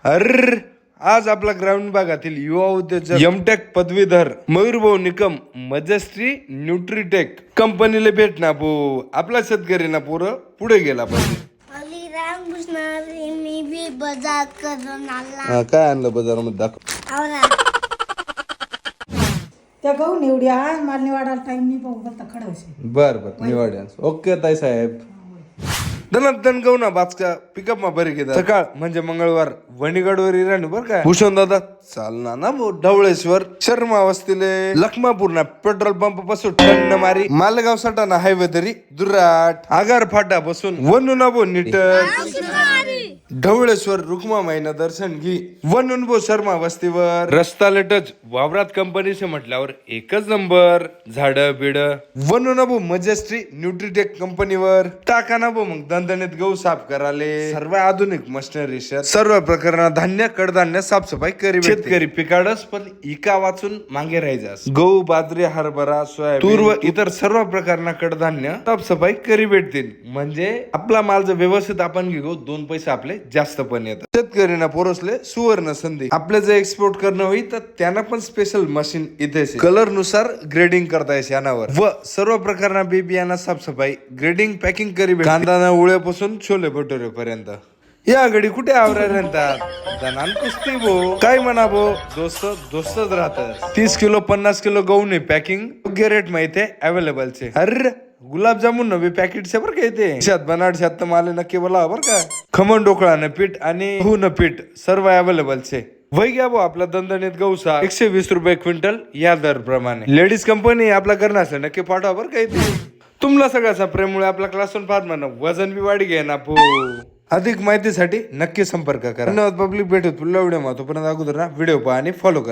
अर आज आपला ग्रामीण भागातील युवा उद्योजक एमटेक पदवीधर मयूरभाऊ निकम मजेस्ट्री न्यूट्रीटेक कंपनीला भेटना आपला शेतकरी ना पोरं पुढे गेला पाहिजे. रामकृष्ण मी बी बाजार करून आला. काय आणलं बाजारामध्ये दाखव. त्या गहू निवड्या माल निवाडायला टाइम नाही पाहू बोलता खडवशी. बर निवाड्या ओके ताई साहेब. दन गहू ना बाचका पिकअप मा बरे घेतात. सकाळ म्हणजे मंगळवार वणीगडवर राहणे बर काय भूषण दादा चालना ना भाऊ. ढवळेश्वर शर्मा वस्तीले लखमापूर ना पेट्रोल पंप पासून टन्न मारी मालेगाव सटाणा हायवे तरी दुराट आगार फाटा बसून वनू ना भो नीट ढवळेश्वर रुक्मा माईना दर्शन घे. वनून भो शर्मा वस्तीवर रस्ता लेटच वावरात कंपनीचे म्हटल्यावर एकच नंबर. झाड बिड वनू ना भो मजेस्ट्री न्यूट्रीटेक कंपनीवर टाका ना भो. मग दणदणीत गहू साफ कराले सर्व आधुनिक मशिनरी सर्व प्रकारना धान्य कडधान्य साफसफाई करी. शेतकरी पिकाडस पण इका वाचून मागे राहायचा. गहू बाजरी हरभरा सोयाबीन तूर व इतर सर्व प्रकारना कडधान्य साफसफाई करी भेटतील. म्हणजे आपला माल जर व्यवस्थित आपण घेऊ 2 पैसे आपले जास्त पण येतात. शेतकऱ्यांना पोरसले सुवर्ण संधी. आपले जर एक्सपोर्ट करणं होईल तर त्यांना पण स्पेशल मशीन इथे कलर नुसार ग्रेडिंग करता येते यानावर व सर्व प्रकारना बी बियाणा साफसफाई ग्रेडिंग पॅकिंग करी. कांदा उळ्यापासून छोले भटुरे पर्यंत या घडी कुठे आवरा राहतात. दनान कुस्ती भो काय म्हणा भो दोस्तच राहतात. 30 किलो 50 किलो गहू ने पॅकिंग योग्य रेट माहिती अवेलेबल छे. अरे गुलाबजामुन नवे पॅकेट से बर का येते शात बनाड शात माले नक्की बोला बर का. खमण ढोकळा न पीठ आणि गहू न पीठ सर्व अवेलेबल छे. वही घ्या भाऊ आपला दणदणीत गहूसा 120 रुपये क्विंटल या दर प्रमाणे. लेडीज कंपनी आपला करणं असं नक्की पाठवा बर का येते. तुमला सगळ्याचा प्रेममुळे आपला क्लासून फार म्हणा वजन बी वाढी घे ना पो. अधिक माहितीसाठी नक्की संपर्क करा. धन्यवाद. पब्लिक भेटू पुढल्या व्हिडिओ तोपर्यंत अगोदर ना व्हिडिओ पहा आणि फॉलो करा.